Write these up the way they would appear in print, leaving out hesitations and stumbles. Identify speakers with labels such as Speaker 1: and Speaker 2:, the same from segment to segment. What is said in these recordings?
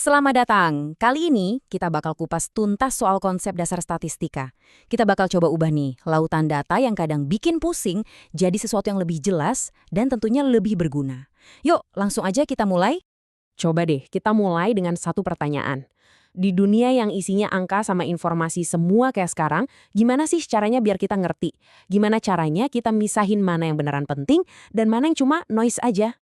Speaker 1: Selamat datang. Kali ini kita bakal kupas tuntas soal konsep dasar statistika. Kita bakal coba ubah nih, lautan data yang kadang bikin pusing jadi sesuatu yang lebih jelas dan tentunya lebih berguna. Yuk, langsung aja kita mulai.
Speaker 2: Coba deh, kita mulai dengan satu pertanyaan. Di dunia yang isinya angka sama informasi semua kayak sekarang, gimana sih caranya biar kita ngerti? Gimana caranya kita misahin mana yang beneran penting dan mana yang cuma noise aja?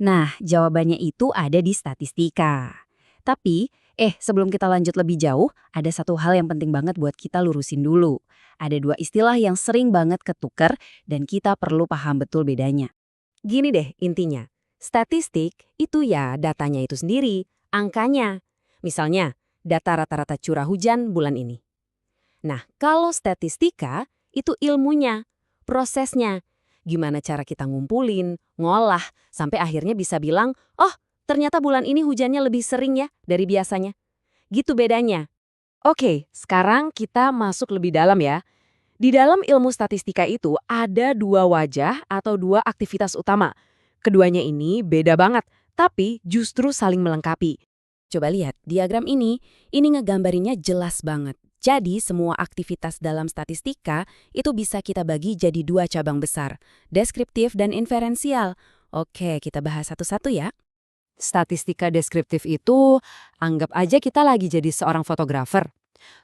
Speaker 1: Nah, jawabannya itu ada di statistika. Tapi, sebelum kita lanjut lebih jauh, ada satu hal yang penting banget buat kita lurusin dulu. Ada dua istilah yang sering banget ketuker dan kita perlu paham betul bedanya.
Speaker 2: Gini deh intinya, statistik itu ya datanya itu sendiri, angkanya. Misalnya, data rata-rata curah hujan bulan ini. Nah, kalau statistika itu ilmunya, prosesnya. Gimana cara kita ngumpulin, ngolah, sampai akhirnya bisa bilang, oh ternyata bulan ini hujannya lebih sering ya dari biasanya. Gitu bedanya. Oke, sekarang kita masuk lebih dalam ya. Di dalam ilmu statistika itu ada dua wajah atau dua aktivitas utama. Keduanya ini beda banget, tapi justru saling melengkapi.
Speaker 1: Coba lihat, diagram ini ngegambarinnya jelas banget. Jadi, semua aktivitas dalam statistika itu bisa kita bagi jadi dua cabang besar, deskriptif dan inferensial. Oke, kita bahas satu-satu ya.
Speaker 2: Statistika deskriptif itu, anggap aja kita lagi jadi seorang fotografer.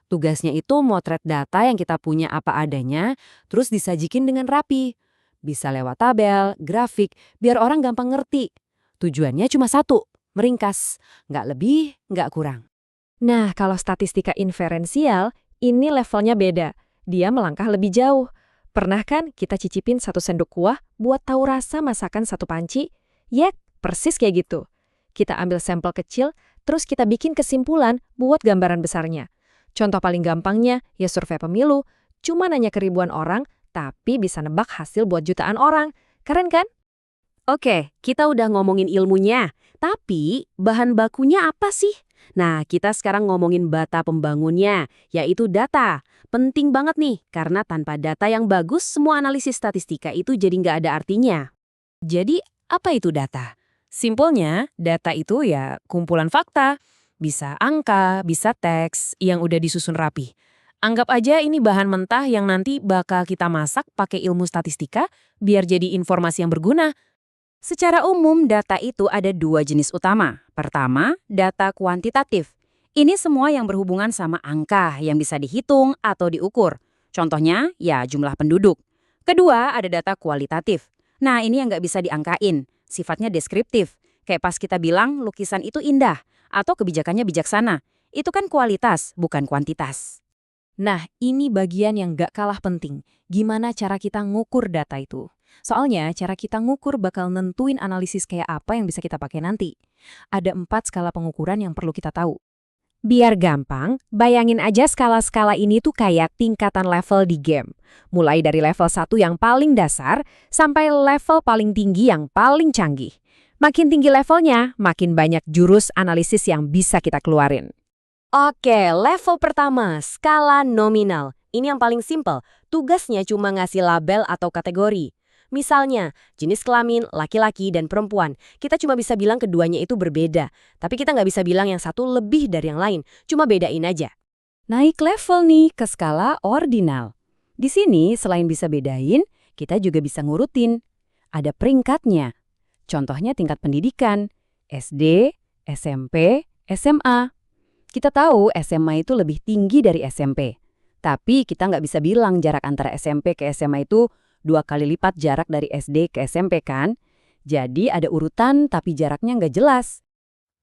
Speaker 2: Tugasnya itu motret data yang kita punya apa adanya, terus disajikin dengan rapi. Bisa lewat tabel, grafik, biar orang gampang ngerti. Tujuannya cuma satu, meringkas. Nggak lebih, nggak kurang.
Speaker 3: Nah, kalau statistika inferensial, ini levelnya beda. Dia melangkah lebih jauh. Pernah kan kita cicipin satu sendok kuah buat tahu rasa masakan satu panci? Yek, persis kayak gitu. Kita ambil sampel kecil, terus kita bikin kesimpulan buat gambaran besarnya. Contoh paling gampangnya, ya survei pemilu. Cuma nanya ke ribuan orang, tapi bisa nebak hasil buat jutaan orang. Keren kan?
Speaker 2: Oke, kita udah ngomongin ilmunya. Tapi, bahan bakunya apa sih? Nah, kita sekarang ngomongin bata pembangunnya, yaitu data. Penting banget nih, karena tanpa data yang bagus, semua analisis statistika itu jadi nggak ada artinya. Jadi, apa itu data? Simpelnya, data itu ya kumpulan fakta. Bisa angka, bisa teks yang udah disusun rapi. Anggap aja ini bahan mentah yang nanti bakal kita masak pakai ilmu statistika biar jadi informasi yang berguna.
Speaker 1: Secara umum, data itu ada dua jenis utama. Pertama, data kuantitatif. Ini semua yang berhubungan sama angka yang bisa dihitung atau diukur. Contohnya, ya jumlah penduduk. Kedua, ada data kualitatif. Nah, ini yang nggak bisa diangkain. Sifatnya deskriptif. Kayak pas kita bilang lukisan itu indah atau kebijakannya bijaksana. Itu kan kualitas, bukan kuantitas. Nah, ini bagian yang nggak kalah penting. Gimana cara kita ngukur data itu? Soalnya, cara kita ngukur bakal nentuin analisis kayak apa yang bisa kita pakai nanti. Ada 4 skala pengukuran yang perlu kita tahu.
Speaker 3: Biar gampang, bayangin aja skala-skala ini tuh kayak tingkatan level di game. Mulai dari level 1 yang paling dasar, sampai level paling tinggi yang paling canggih. Makin tinggi levelnya, makin banyak jurus analisis yang bisa kita keluarin.
Speaker 2: Oke, level pertama, skala nominal. Ini yang paling simpel. Tugasnya cuma ngasih label atau kategori. Misalnya, jenis kelamin, laki-laki, dan perempuan. Kita cuma bisa bilang keduanya itu berbeda. Tapi kita nggak bisa bilang yang satu lebih dari yang lain. Cuma bedain aja.
Speaker 1: Naik level nih ke skala ordinal. Di sini, selain bisa bedain, kita juga bisa ngurutin. Ada peringkatnya. Contohnya tingkat pendidikan, SD, SMP, SMA. Kita tahu SMA itu lebih tinggi dari SMP. Tapi kita nggak bisa bilang jarak antara SMP ke SMA itu 2 kali lipat jarak dari SD ke SMP kan? Jadi ada urutan tapi jaraknya nggak jelas.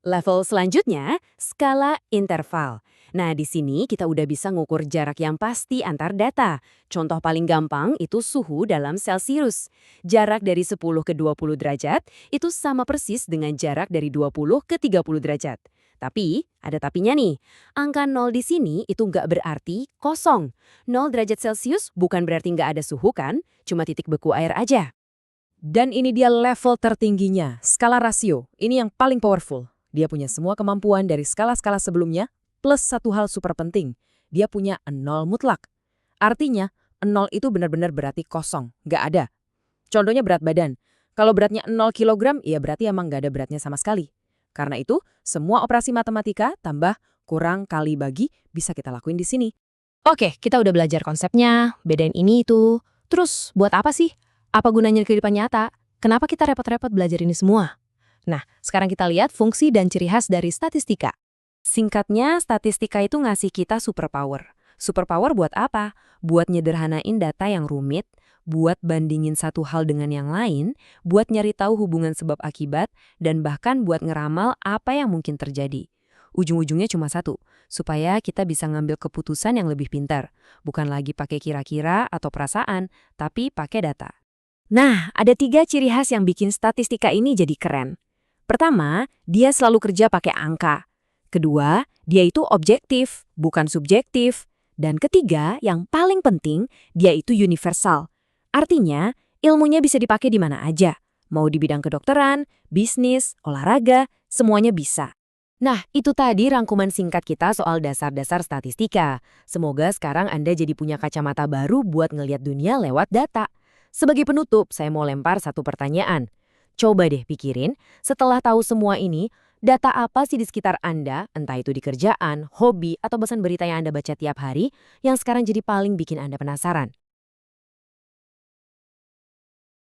Speaker 2: Level selanjutnya, skala interval. Nah, di sini kita udah bisa ngukur jarak yang pasti antar data. Contoh paling gampang itu suhu dalam Celsius. Jarak dari 10 ke 20 derajat itu sama persis dengan jarak dari 20 ke 30 derajat. Tapi, ada tapinya nih. Angka 0 di sini itu nggak berarti kosong. 0 derajat Celsius bukan berarti nggak ada suhu kan? Cuma titik beku air aja.
Speaker 4: Dan ini dia level tertingginya, skala rasio. Ini yang paling powerful. Dia punya semua kemampuan dari skala-skala sebelumnya, plus satu hal super penting. Dia punya 0 mutlak. Artinya, 0 itu benar-benar berarti kosong, nggak ada. Contohnya berat badan. Kalau beratnya 0 kilogram, ya berarti emang nggak ada beratnya sama sekali. Karena itu, semua operasi matematika tambah kurang kali bagi bisa kita lakuin di sini.
Speaker 3: Oke, kita udah belajar konsepnya, bedain ini itu. Terus, buat apa sih? Apa gunanya di kehidupan nyata? Kenapa kita repot-repot belajar ini semua? Nah, sekarang kita lihat fungsi dan ciri khas dari statistika.
Speaker 2: Singkatnya, statistika itu ngasih kita superpower. Superpower buat apa? Buat nyederhanain data yang rumit, buat bandingin satu hal dengan yang lain, buat nyari tahu hubungan sebab akibat, dan bahkan buat ngeramal apa yang mungkin terjadi. Ujung-ujungnya cuma satu, supaya kita bisa ngambil keputusan yang lebih pintar. Bukan lagi pakai kira-kira atau perasaan, tapi pakai data. Nah, ada 3 ciri khas yang bikin statistika ini jadi keren. Pertama, dia selalu kerja pakai angka. Kedua, dia itu objektif, bukan subjektif. Dan ketiga, yang paling penting, dia itu universal. Artinya, ilmunya bisa dipakai di mana aja. Mau di bidang kedokteran, bisnis, olahraga, semuanya bisa. Nah, itu tadi rangkuman singkat kita soal dasar-dasar statistika. Semoga sekarang Anda jadi punya kacamata baru buat ngelihat dunia lewat data. Sebagai penutup, saya mau lempar satu pertanyaan. Coba deh pikirin, setelah tahu semua ini, data apa sih di sekitar Anda, entah itu di kerjaan, hobi, atau pesan berita yang Anda baca tiap hari, yang sekarang jadi paling bikin Anda penasaran?